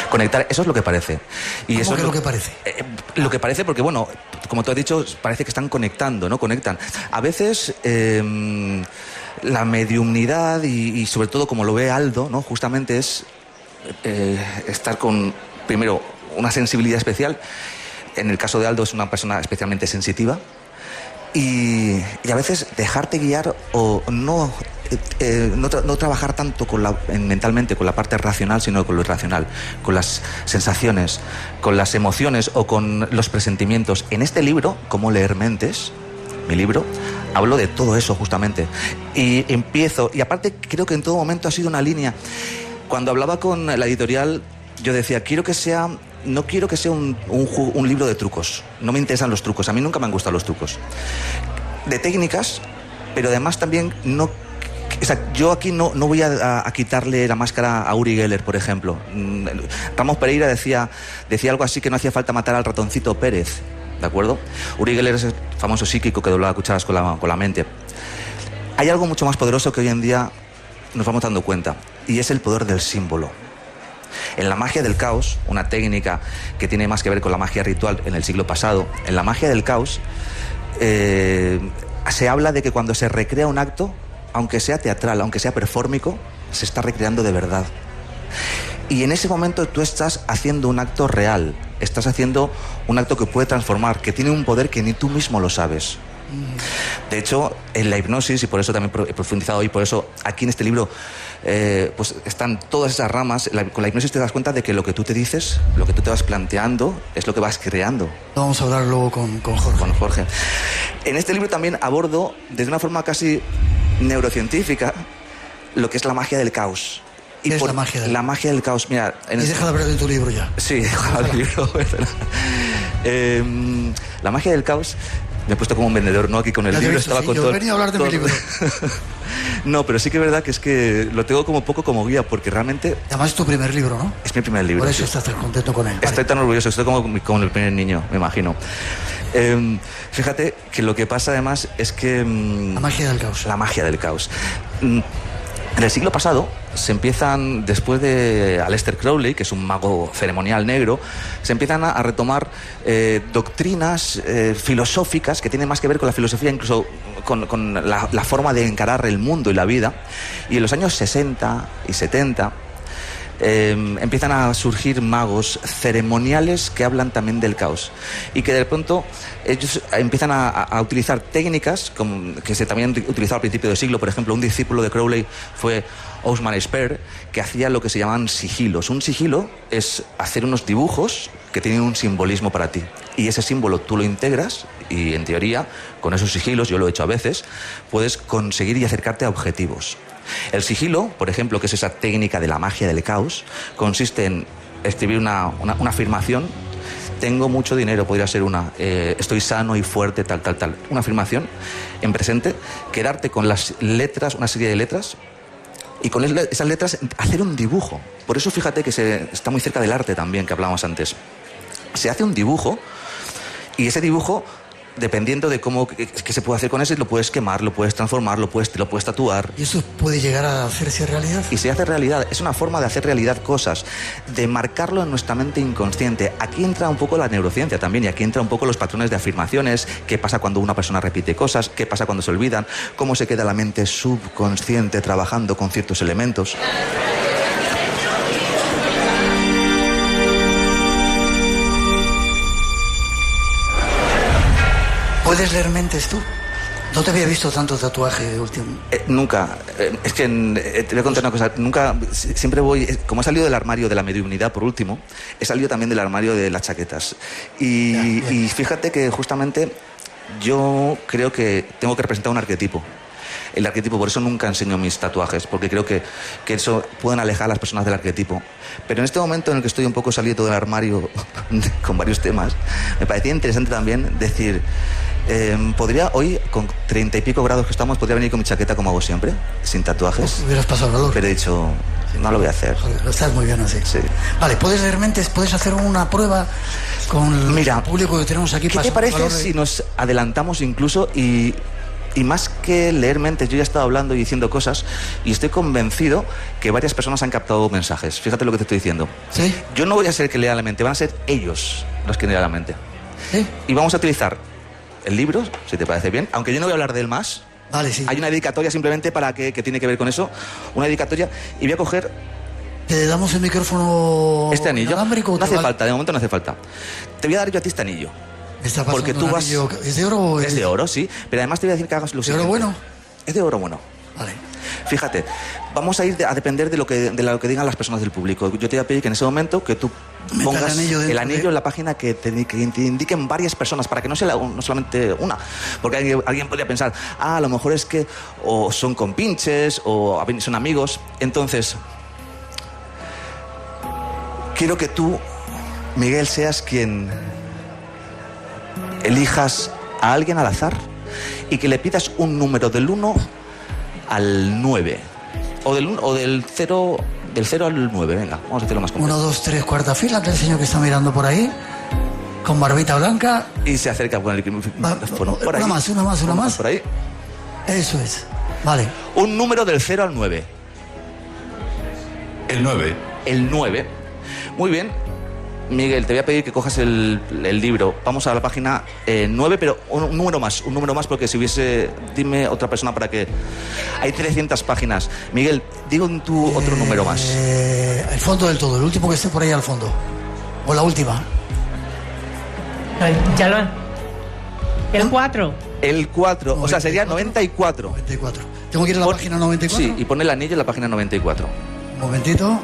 conectar, eso es lo que parece. Y ¿Cómo eso que es lo que parece? Lo que parece porque, bueno, como tú has dicho, parece que están conectando, ¿no? Conectan. A veces la mediumnidad y sobre todo como lo ve Aldo, ¿no? Justamente es estar con, primero, una sensibilidad especial en el caso de Aldo es una persona especialmente sensitiva. Y a veces dejarte guiar o no trabajar tanto mentalmente con la parte racional, sino con lo irracional, con las sensaciones, con las emociones o con los presentimientos. En este libro, Cómo leer mentes, mi libro, hablo de todo eso justamente. Y empiezo, y aparte creo que en todo momento ha sido una línea. Cuando hablaba con la editorial, yo decía, no quiero que sea un libro de trucos. No me interesan los trucos. A mí nunca me han gustado los trucos. De técnicas, pero además también no... O sea, yo aquí no voy a quitarle la máscara a Uri Geller, por ejemplo. Ramos Pereira decía algo así, que no hacía falta matar al ratoncito Pérez, ¿de acuerdo? Uri Geller es el famoso psíquico que doblaba cucharas con la mente. Hay algo mucho más poderoso que hoy en día nos vamos dando cuenta, y es el poder del símbolo. En la magia del caos, una técnica que tiene más que ver con la magia ritual en el siglo pasado, en la magia del caos se habla de que cuando se recrea un acto, aunque sea teatral, aunque sea perfórmico, se está recreando de verdad. Y en ese momento tú estás haciendo un acto real, estás haciendo un acto que puede transformar, que tiene un poder que ni tú mismo lo sabes. De hecho, en la hipnosis, y por eso también he profundizado hoy, por eso aquí en este libro pues están todas esas ramas. Con la hipnosis te das cuenta de que lo que tú te dices, lo que tú te vas planteando, es lo que vas creando. Vamos a hablar luego con Jorge. Con Jorge. En este libro también abordo, desde una forma casi neurocientífica, lo que es la magia del caos. ¿Qué es la magia del caos? La magia del caos, mira... Y deja de hablar de tu libro ya. Sí, deja el libro. La magia del caos... Me he puesto como un vendedor, ¿no? Aquí con el libro, estaba con todo... Yo venía a hablar de mi libro. No, pero sí que es verdad que es que lo tengo como poco como guía, porque realmente... Además es tu primer libro, ¿no? Es mi primer libro. Por eso sí. estás tan contento con él. Estoy tan orgulloso, estoy como el primer niño, me imagino. Fíjate que lo que pasa además es que... la magia del caos. La magia del caos. En el siglo pasado se empiezan, después de Aleister Crowley, que es un mago ceremonial negro, se empiezan a retomar doctrinas filosóficas que tienen más que ver con la filosofía, incluso con la forma de encarar el mundo y la vida. Y en los años 60 y 70 empiezan a surgir magos ceremoniales que hablan también del caos, y que de pronto ellos empiezan a utilizar técnicas que se también utilizaba al principio del siglo. Por ejemplo, un discípulo de Crowley fue Osman Spare, que hacía lo que se llaman sigilos. Un sigilo es hacer unos dibujos que tienen un simbolismo para ti, y ese símbolo tú lo integras, y en teoría con esos sigilos, yo lo he hecho a veces, puedes conseguir y acercarte a objetivos. El sigilo, por ejemplo, que es esa técnica de la magia del caos, consiste en escribir una afirmación. Tengo mucho dinero, podría ser una. Estoy sano y fuerte, tal. Una afirmación en presente, quedarte con las letras, una serie de letras, y con esas letras hacer un dibujo. Por eso fíjate que está muy cerca del arte también, que hablábamos antes. Se hace un dibujo, y ese dibujo, dependiendo de qué se puede hacer con eso, lo puedes quemar, lo puedes transformar, lo puedes tatuar. ¿Y eso puede llegar a hacerse realidad? Y se hace realidad. Es una forma de hacer realidad cosas, de marcarlo en nuestra mente inconsciente. Aquí entra un poco la neurociencia también, y aquí entra un poco los patrones de afirmaciones, qué pasa cuando una persona repite cosas, qué pasa cuando se olvidan, cómo se queda la mente subconsciente trabajando con ciertos elementos. ¿Puedes leer mentes tú? No te había visto tanto tatuaje último. Nunca. Es que te voy a contar una cosa. Nunca, siempre voy... Como he salido del armario de la mediunidad, por último, he salido también del armario de las chaquetas. Y fíjate que justamente yo creo que tengo que representar un arquetipo. El arquetipo, por eso nunca enseño mis tatuajes, porque creo que eso pueden alejar a las personas del arquetipo. Pero en este momento en el que estoy un poco salido del armario con varios temas, me parecía interesante también decir... podría hoy, con 30 y pico grados que estamos, podría venir con mi chaqueta como hago siempre, sin tatuajes. Hubieras pasado calor. Pero he dicho, no lo voy a hacer. Joder, lo estás muy bien así. Sí. Vale, ¿puedes leer mentes? ¿Puedes hacer una prueba con el público que tenemos aquí? ¿Qué te parece si nos adelantamos incluso y más que leer mentes, yo ya he estado hablando y diciendo cosas, y estoy convencido que varias personas han captado mensajes? Fíjate lo que te estoy diciendo. ¿Sí? Yo no voy a ser que lea la mente, van a ser ellos los que lean la mente. ¿Sí? Y vamos a utilizar el libro, si te parece bien, aunque yo no voy a hablar de él más. Vale, sí. Hay una dedicatoria simplemente que tiene que ver con eso, una dedicatoria, y voy a coger ¿Te damos el micrófono este anillo? inalámbrico? No hace falta, de momento no hace falta. Te voy a dar yo a ti este anillo. Porque tú vas... ¿Es de oro o es de oro, sí. Pero además te voy a decir que hagas lo siguiente. ¿De oro bueno? Es de oro bueno. Vale. Fíjate, vamos a ir a depender de lo que digan las personas del público. Yo te voy a pedir que en ese momento que tú pongas el anillo en la página que te indiquen varias personas, para que no sea no solamente una. Porque alguien podría pensar, a lo mejor es que o son compinches o son amigos. Entonces, quiero que tú, Miguel, seas quien elijas a alguien al azar y que le pidas un número del 1 al 9. O del 0 al 9, venga, vamos a hacerlo más complejo. 1, 2, 3, cuarta fila, que el señor que está mirando por ahí, con barbita blanca. Y se acerca con el micrófono. Una más. Por ahí. Eso es. Vale. Un número del 0 al 9. El 9. El 9. Muy bien. Miguel, te voy a pedir que cojas el libro. Vamos a la página 9, pero un número más, porque si hubiese... Dime otra persona para que... Hay 300 páginas. Miguel, digo tú otro número más. El fondo del todo, el último que esté por ahí al fondo. O la última. Ya lo... El 4. El 4, o sea, sería 94. 94. ¿Tengo que ir a la página 94? Sí, y pon el anillo en la página 94. Un momentito.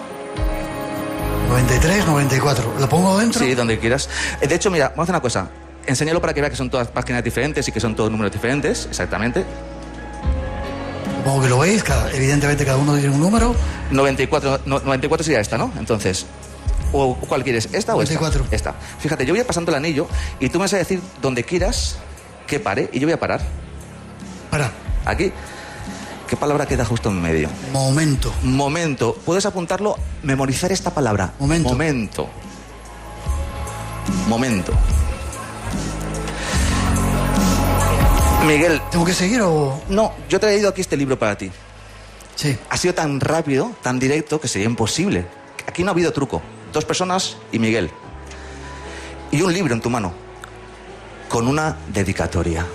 93, 94. ¿Lo pongo dentro? Sí, donde quieras. De hecho, mira, vamos a hacer una cosa. Enséñalo para que vea que son todas páginas diferentes y que son todos números diferentes, exactamente. Supongo que lo veis, evidentemente cada uno tiene un número. 94 sería esta, ¿no? Entonces, ¿o cuál quieres? ¿Esta 94. O esta? Esta. Fíjate, yo voy a ir pasando el anillo y tú me vas a decir donde quieras que pare y yo voy a parar. Para. Aquí. ¿Qué palabra queda justo en medio? Momento. Momento. Puedes apuntarlo, memorizar esta palabra. Momento. Momento. Momento. Miguel. ¿Tengo que seguir o...? No, yo he traído aquí este libro para ti. Sí. Ha sido tan rápido, tan directo, que sería imposible. Aquí no ha habido truco. 2 personas y Miguel. Y un libro en tu mano. Con una dedicatoria.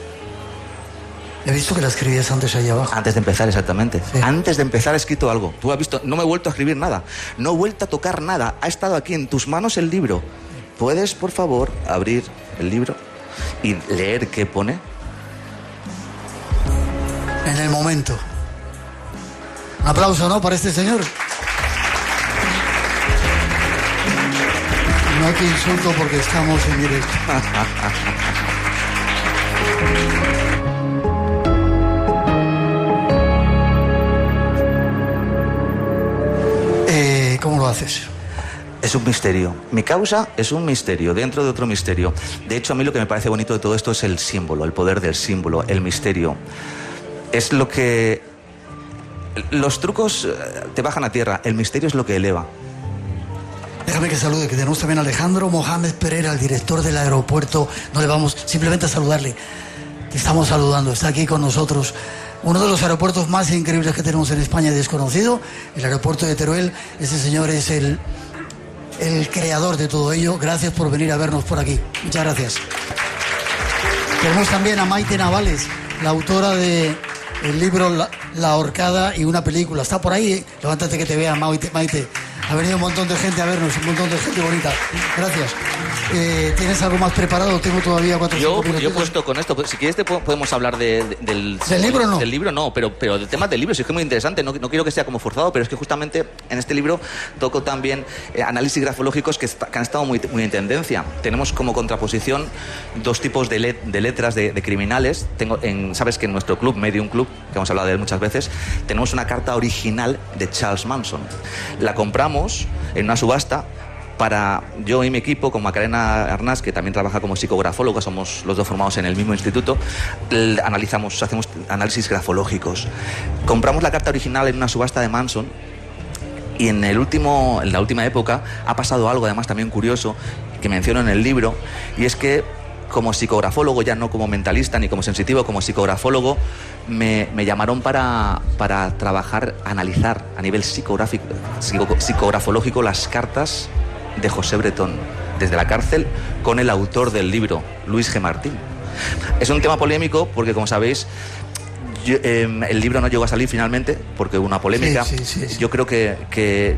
He visto que la escribías antes ahí abajo. Antes de empezar, exactamente. Sí. Antes de empezar he escrito algo. Tú has visto, no me he vuelto a escribir nada. No he vuelto a tocar nada. Ha estado aquí en tus manos el libro. ¿Puedes, por favor, abrir el libro y leer qué pone? En el momento. Un aplauso, ¿no?, para este señor. No te insulto porque estamos en directo. ¿Cómo lo haces? Es un misterio. Mi causa es un misterio, dentro de otro misterio. De hecho, a mí lo que me parece bonito de todo esto es el símbolo, el poder del símbolo, el misterio. Es lo que... Los trucos te bajan a tierra, el misterio es lo que eleva. Déjame que salude, que tenemos también a Alejandro Mohamed Pereira, el director del aeropuerto. No le vamos simplemente a saludarle. Te estamos saludando, está aquí con nosotros. Uno de los aeropuertos más increíbles que tenemos en España, desconocido, el aeropuerto de Teruel. Ese señor es el creador de todo ello. Gracias por venir a vernos por aquí. Muchas gracias. Tenemos también a Maite Navales, la autora del libro La Horcada y una película. Está por ahí, levántate que te vea, Maite. Ha venido un montón de gente a vernos, un montón de gente bonita. Gracias. ¿Tienes algo más preparado? Tengo todavía 4 o 5 minutos. Yo he puesto con esto, si quieres podemos hablar del libro, ¿no? Del libro no, pero del tema del libro, sí, es que es muy interesante, no quiero que sea como forzado, pero es que justamente en este libro toco también análisis grafológicos que han estado muy en tendencia. Tenemos como contraposición 2 tipos de letras de criminales. Sabes que en nuestro club, Medium Club, que hemos hablado de él muchas veces, tenemos una carta original de Charles Manson. La compramos en una subasta para yo y mi equipo, con Macarena Arnaz, que también trabaja como psicografóloga, somos los 2 formados en el mismo instituto, hacemos análisis grafológicos. Compramos la carta original en una subasta de Manson y en la última época ha pasado algo además también curioso que menciono en el libro, y es que como psicografólogo, ya no como mentalista ni como sensitivo, como psicografólogo, me llamaron para trabajar, analizar a nivel psicografológico las cartas de José Bretón, desde la cárcel, con el autor del libro, Luis G. Martín. Es un tema polémico porque, como sabéis, El libro no llegó a salir finalmente porque hubo una polémica. Sí. Yo creo que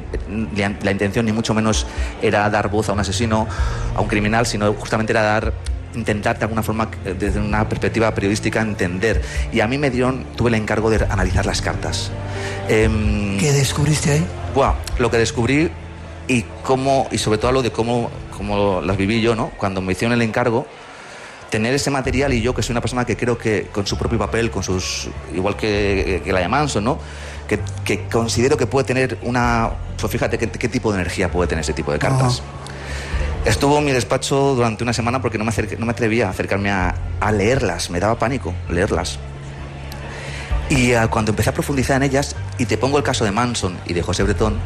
la intención ni mucho menos era dar voz a un asesino, a un criminal, sino justamente era intentar de alguna forma, desde una perspectiva periodística, entender. Y a mí tuve el encargo de analizar las cartas. ¿Qué descubriste ahí? Lo que descubrí y sobre todo lo de cómo las viví yo, ¿no? Cuando me hicieron el encargo, tener ese material, y yo, que soy una persona que creo que con su propio papel, igual que la de Manson, ¿no? Que considero que puede tener pues fíjate qué tipo de energía puede tener ese tipo de cartas. Estuvo en mi despacho durante una semana porque no me atrevía a acercarme a leerlas, me daba pánico leerlas. Y cuando empecé a profundizar en ellas, y te pongo el caso de Manson y de José Bretón,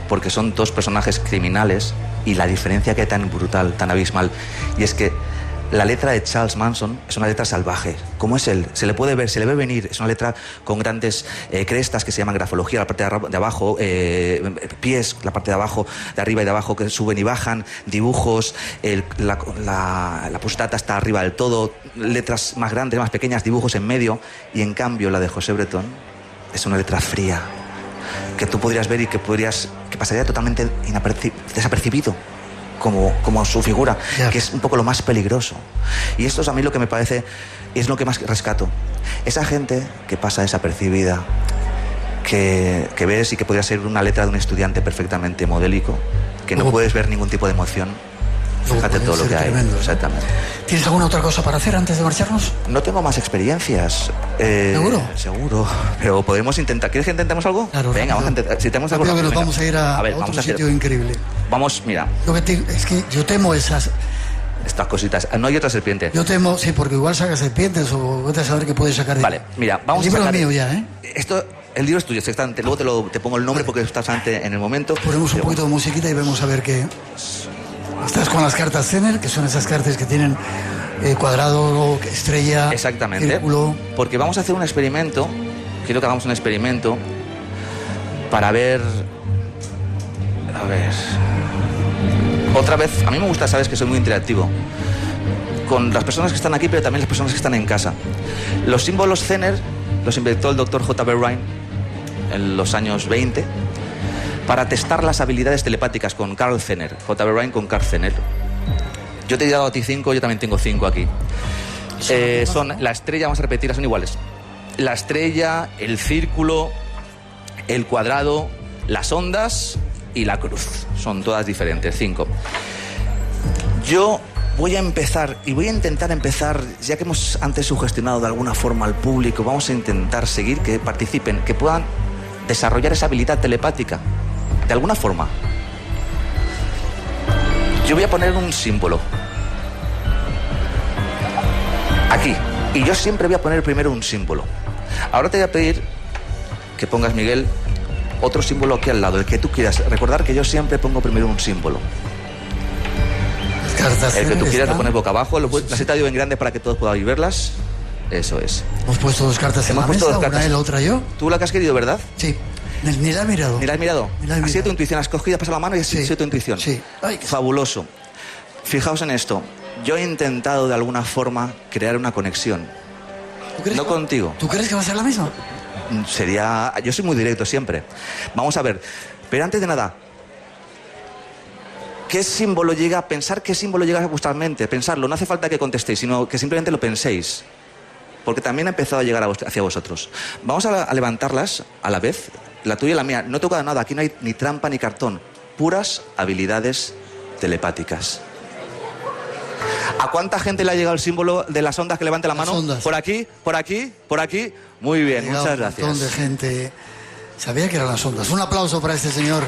porque son dos personajes criminales, y la diferencia que hay tan brutal, tan abismal, y es que la letra de Charles Manson es una letra salvaje. ¿Cómo es él? Se le ve venir. Es una letra con grandes crestas que se llaman grafología, la parte de abajo, pies, la parte de abajo, de arriba y de abajo, que suben y bajan, dibujos, la postdata está arriba del todo, letras más grandes, más pequeñas, dibujos en medio. Y en cambio la de José Bretón es una letra fría, que tú podrías ver y que pasaría totalmente desapercibido. Como su figura, que es un poco lo más peligroso. Y esto es a mí lo que me parece, es lo que más rescato. Esa gente que pasa desapercibida, que ves y que podría ser una letra de un estudiante perfectamente modélico, que no puedes ver ningún tipo de emoción. Fíjate todo lo que hay. Tremendo. Exactamente. ¿Tienes alguna otra cosa para hacer antes de marcharnos? No tengo más experiencias. ¿Seguro? Seguro. Pero podemos intentar. ¿Quieres que intentemos algo? Claro. Venga, vamos a intentar. Si tenemos algo. Creo que nos vamos a ir a vamos otro sitio increíble. Vamos, mira. Es que yo temo estas cositas. No hay otra serpiente. Yo temo, sí, porque igual sacas serpientes o vete a saber qué puedes sacar de... Vale, mira, vamos a sacar... El libro es mío ya, ¿eh? El libro es tuyo, exactamente. Luego te pongo el nombre porque estás antes en el momento. Ponemos un poquito de musiquita y vemos a ver qué... Estás con las cartas Zener, que son esas cartas que tienen cuadrado, estrella, exactamente, círculo. Porque vamos a hacer un experimento. Quiero que hagamos un experimento para ver... A ver... Otra vez, a mí me gusta, sabes que soy muy interactivo con las personas que están aquí, pero también las personas que están en casa. Los símbolos Zener los inventó el doctor J.B. Rhine en los años 20 para testar las habilidades telepáticas con Carl Zener. J.B. Rhine con Carl Zener. Yo te he dado a ti 5, yo también tengo 5 aquí. Son la estrella, vamos a repetir, son iguales. La estrella, el círculo, el cuadrado, las ondas y la cruz. Son todas diferentes, 5. Yo voy a empezar, y voy a intentar empezar, ya que hemos antes sugestionado de alguna forma al público, vamos a intentar seguir, que participen, que puedan desarrollar esa habilidad telepática, de alguna forma. Yo voy a poner un símbolo aquí, y yo siempre voy a poner primero un símbolo. Ahora te voy a pedir que pongas, Miguel, otro símbolo aquí al lado, el que tú quieras. Recordar que yo siempre pongo primero un símbolo. El que tú quieras lo pones boca abajo. Las he traído en grande para que todos podáis verlas. Eso es. Hemos puesto 2 cartas en la mesa, una él, otra yo. Tú la que has querido, ¿verdad? Sí. Ni la he mirado. Ni la has mirado. Ha sido tu intuición. Has cogido, has pasado la mano y ha sido tu intuición. Sí. Ay, fabuloso. Fijaos en esto. Yo he intentado de alguna forma crear una conexión. No contigo. ¿Tú crees que va a ser la misma? Yo soy muy directo siempre. Vamos a ver. Pero antes de nada, ¿qué símbolo llega a vuestra mente? Pensarlo. No hace falta que contestéis, sino que simplemente lo penséis. Porque también ha empezado a llegar hacia vosotros. Vamos a levantarlas a la vez. La tuya y la mía. No he tocado nada. Aquí no hay ni trampa ni cartón. Puras habilidades telepáticas. ¿A cuánta gente le ha llegado el símbolo de las ondas que levante la mano? Ondas. Por aquí, por aquí, por aquí. Muy bien, muchas gracias. Un montón de gente sabía que eran las ondas. Un aplauso para este señor.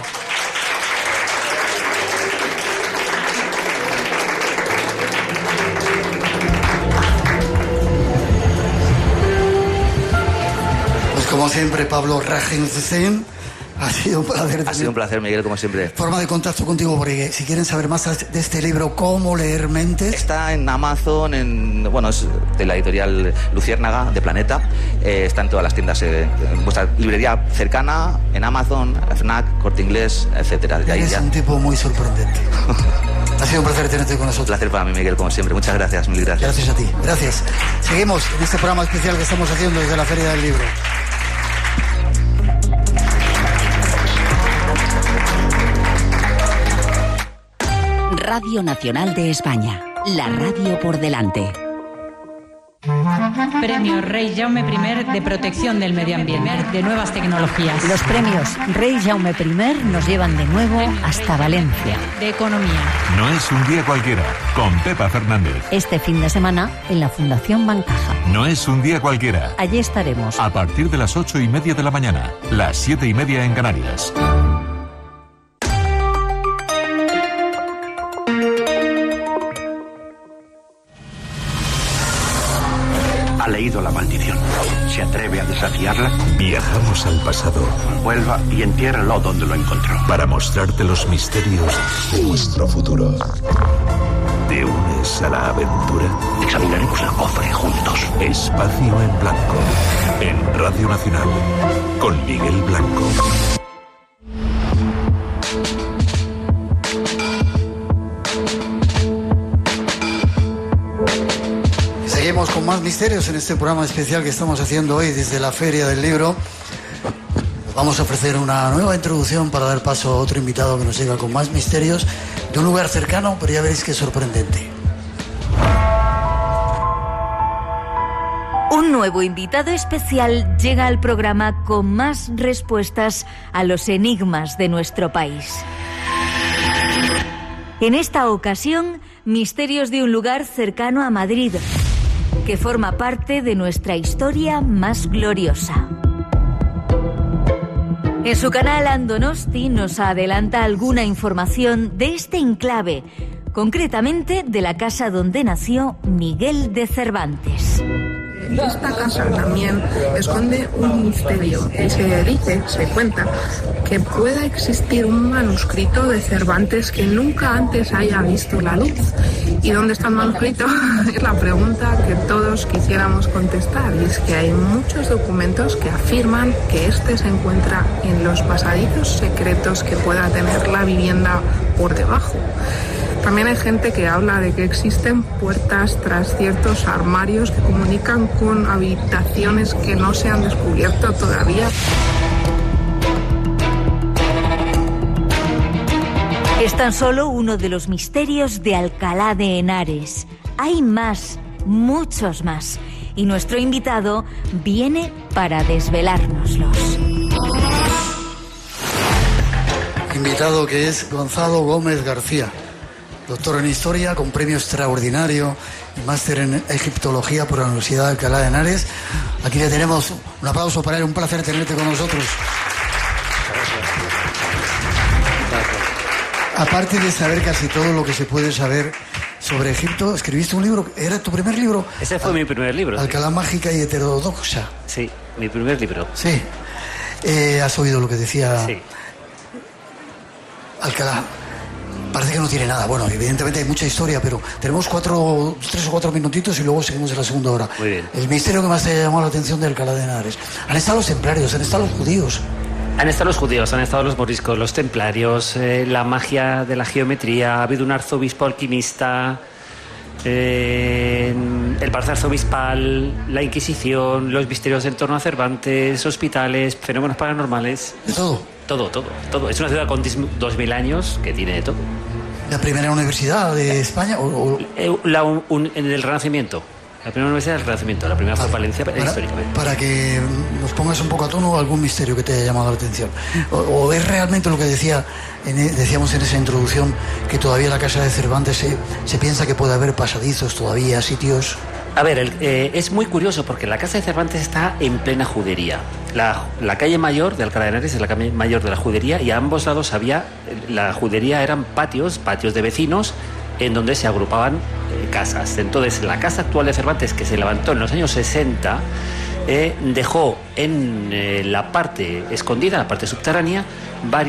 Pues como siempre, Pablo Ragenstein. Ha sido un placer. Ha sido un placer, Miguel, como siempre. Forma de contacto contigo, porque si quieren saber más de este libro, Cómo leer mentes... Está en Amazon, es de la editorial Luciérnaga, de Planeta. Está en todas las tiendas, en vuestra librería cercana, en Amazon, FNAC, Corte Inglés, etcétera. Eres un tipo muy sorprendente. Ha sido un placer tenerte con nosotros. Placer para mí, Miguel, como siempre. Muchas gracias, mil gracias. Gracias a ti, gracias. Seguimos en este programa especial que estamos haciendo desde la Feria del Libro. Radio Nacional de España, la radio por delante. Premio Rey Jaume I de Protección del Medio Ambiente, de Nuevas Tecnologías. Los premios Rey Jaume I nos llevan de nuevo hasta Valencia. De Economía. No es un día cualquiera, con Pepa Fernández. Este fin de semana en la Fundación Bancaja. No es un día cualquiera. Allí estaremos. A partir de las 8:30 de la mañana, las 7:30 en Canarias. Ha leído la maldición. ¿Se atreve a desafiarla? Viajamos al pasado. Vuelva y entiérralo donde lo encontró. Para mostrarte los misterios de nuestro futuro. ¿Te unes a la aventura? Examinaremos el cofre juntos. Espacio en Blanco. En Radio Nacional. Con Miguel Blanco. Seguimos con más misterios en este programa especial que estamos haciendo hoy desde la Feria del Libro. Vamos a ofrecer una nueva introducción para dar paso a otro invitado que nos llega con más misterios de un lugar cercano, pero ya veréis que es sorprendente. Un nuevo invitado especial llega al programa con más respuestas a los enigmas de nuestro país. En esta ocasión, misterios de un lugar cercano a Madrid, que forma parte de nuestra historia más gloriosa. En su canal Andonosti nos adelanta alguna información de este enclave, concretamente de la casa donde nació Miguel de Cervantes. Esta casa también esconde un misterio y se cuenta que pueda existir un manuscrito de Cervantes que nunca antes haya visto la luz. ¿Y dónde está el manuscrito? Es la pregunta que todos quisiéramos contestar, y es que hay muchos documentos que afirman que este se encuentra en los pasadizos secretos que pueda tener la vivienda por debajo. También hay gente que habla de que existen puertas tras ciertos armarios que comunican con habitaciones que no se han descubierto todavía. Es tan solo uno de los misterios de Alcalá de Henares. Hay más, muchos más. Y nuestro invitado viene para desvelárnoslos. Invitado que es Gonzalo Gómez García, doctor en Historia con premio extraordinario y máster en Egiptología por la Universidad de Alcalá de Henares. Aquí le tenemos un aplauso para él, un placer tenerte con nosotros. Aparte de saber casi todo lo que se puede saber sobre Egipto, escribiste un libro, ¿era tu primer libro? Ese fue mi primer libro. Alcalá mágica y heterodoxa. Sí, mi primer libro. Sí. ¿Has oído lo que decía? Sí. Alcalá. Parece que no tiene nada. Bueno, evidentemente hay mucha historia, pero tenemos 3 o 4 minutitos y luego seguimos en la segunda hora. Muy bien. El misterio que más te ha llamado la atención de Alcalá de Henares. Han estado los templarios, han estado los judíos. Han estado los judíos, han estado los moriscos, los templarios, la magia de la geometría, ha habido un arzobispo alquimista, el palacio arzobispal, la Inquisición, los misterios en torno a Cervantes, hospitales, fenómenos paranormales. ¿De todo? Todo. Es una ciudad con 2000 años que tiene de todo. ¿La primera universidad de España? En el Renacimiento. La primera universidad del Renacimiento, la primera fue Valencia, históricamente. Para que nos pongas un poco a tono algún misterio que te haya llamado la atención. ¿O es realmente lo que decíamos en esa introducción, que todavía en la casa de Cervantes se piensa que puede haber pasadizos todavía, sitios? A ver, es muy curioso porque la casa de Cervantes está en plena judería. La calle mayor de Alcalá de Henares es la calle mayor de la judería, y a ambos lados la judería eran patios de vecinos en donde se agrupaban casas. Entonces, la casa actual de Cervantes, que se levantó en los años 60, dejó en la parte escondida, la parte subterránea,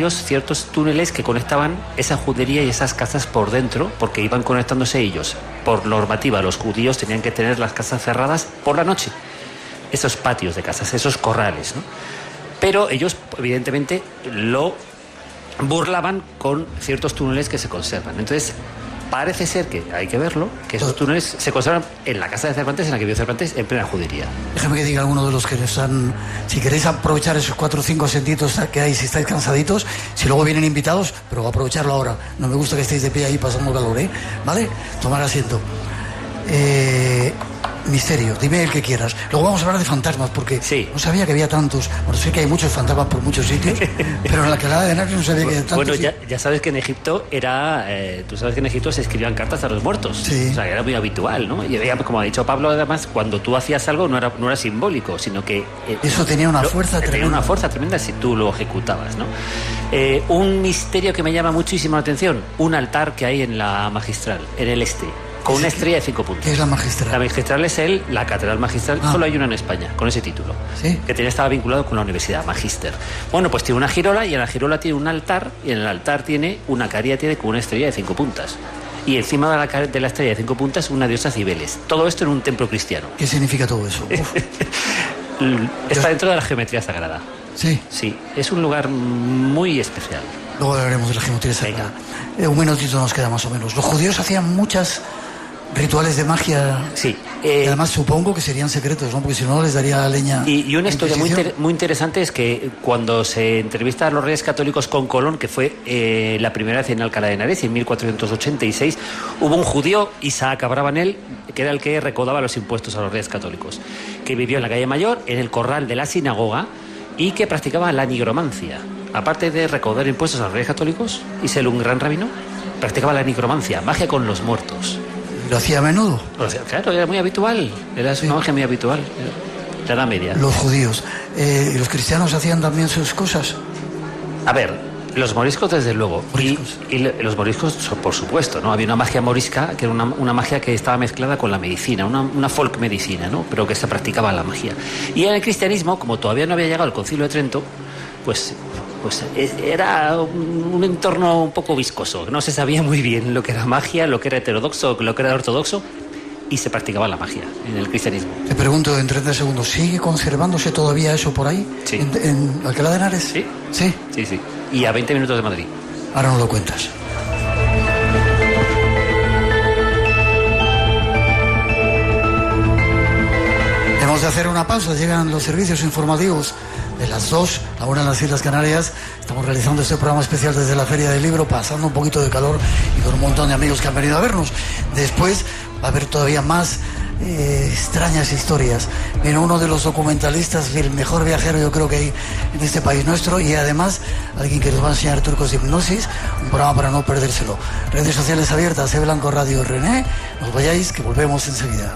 ciertos túneles que conectaban esa judería y esas casas por dentro, porque iban conectándose ellos. Por normativa, los judíos tenían que tener las casas cerradas por la noche. Esos patios de casas, esos corrales, ¿no? Pero ellos, evidentemente, lo burlaban con ciertos túneles que se conservan. Entonces, Parece ser que, hay que verlo, que esos túneles se conservan en la casa de Cervantes, en la que vivió Cervantes, en plena judería. Déjame que diga alguno de los que están... Si queréis aprovechar esos 4 o 5 asentitos que hay, si estáis cansaditos, si luego vienen invitados, pero aprovecharlo ahora. No me gusta que estéis de pie ahí pasando calor, ¿eh? ¿Vale? Tomar asiento. Misterio, dime el que quieras. Luego vamos a hablar de fantasmas, porque no sabía que había tantos. Bueno, sé que hay muchos fantasmas por muchos sitios, pero en la Alcalá de Henares no sabía que había tantos. Bueno, ya sabes que en Egipto tú sabes que en Egipto se escribían cartas a los muertos. Sí. O sea, era muy habitual, ¿no? Y como ha dicho Pablo, además, cuando tú hacías algo no era simbólico, sino que... eso tenía una fuerza tremenda. Tenía una fuerza tremenda si tú lo ejecutabas, ¿no? Un misterio que me llama muchísimo la atención, un altar que hay en la Magistral, en el este, con una estrella de 5 puntos. ¿Qué es la Magistral? La Magistral es la Catedral Magistral, solo hay una en España, con ese título. ¿Sí? Que estaba vinculado con la Universidad, Magíster. Bueno, pues tiene una girola, y en la girola tiene un altar, y en el altar tiene una cariátide con una estrella de 5 puntas. Y encima de la estrella de 5 puntas, una diosa Cibeles. Todo esto en un templo cristiano. ¿Qué significa todo eso? Está dentro de la geometría sagrada. ¿Sí? Sí, es un lugar muy especial. Luego hablaremos de la geometría sagrada. Un minutito nos queda más o menos. Los judíos hacían muchas rituales de magia. Sí. Y además supongo que serían secretos, ¿no? Porque si no les daría leña. Y una historia muy interesante es que cuando se entrevista a los reyes católicos con Colón, que fue la primera vez en Alcalá de Henares, en 1486, hubo un judío, Isaac Abravanel, que era el que recaudaba los impuestos a los reyes católicos, que vivió en la calle Mayor, en el corral de la sinagoga, y que practicaba la nigromancia. Aparte de recaudar impuestos a los reyes católicos y ser un gran rabino, practicaba la nigromancia, magia con los muertos. ¿Lo hacía a menudo? Claro, era muy habitual. Era una magia muy habitual. La Edad Media. Los judíos. ¿Y los cristianos hacían también sus cosas? A ver, los moriscos desde luego. Y los moriscos, por supuesto, ¿no? Había una magia morisca, que era una magia que estaba mezclada con la medicina, una folk medicina, ¿no? Pero que se practicaba la magia. Y en el cristianismo, como todavía no había llegado el Concilio de Trento, pues era un entorno un poco viscoso. No se sabía muy bien lo que era magia, lo que era heterodoxo, lo que era ortodoxo, y se practicaba la magia en el cristianismo. Te pregunto en 30 segundos, ¿sigue conservándose todavía eso por ahí? Sí. ¿En Alcalá de Henares? Sí. ¿Sí? Sí, sí. Y a 20 minutos de Madrid. Ahora no lo cuentas. Hemos de hacer una pausa, llegan los servicios informativos de las 2, la 1 en las Islas Canarias. Estamos realizando este programa especial desde la Feria del Libro, pasando un poquito de calor y con un montón de amigos que han venido a vernos. Después va a haber todavía más extrañas historias. Viene uno de los documentalistas, el mejor viajero yo creo que hay en este país nuestro, y además alguien que nos va a enseñar trucos de hipnosis, un programa para no perdérselo. Redes sociales abiertas, Blanco Radio René. No os vayáis, que volvemos enseguida.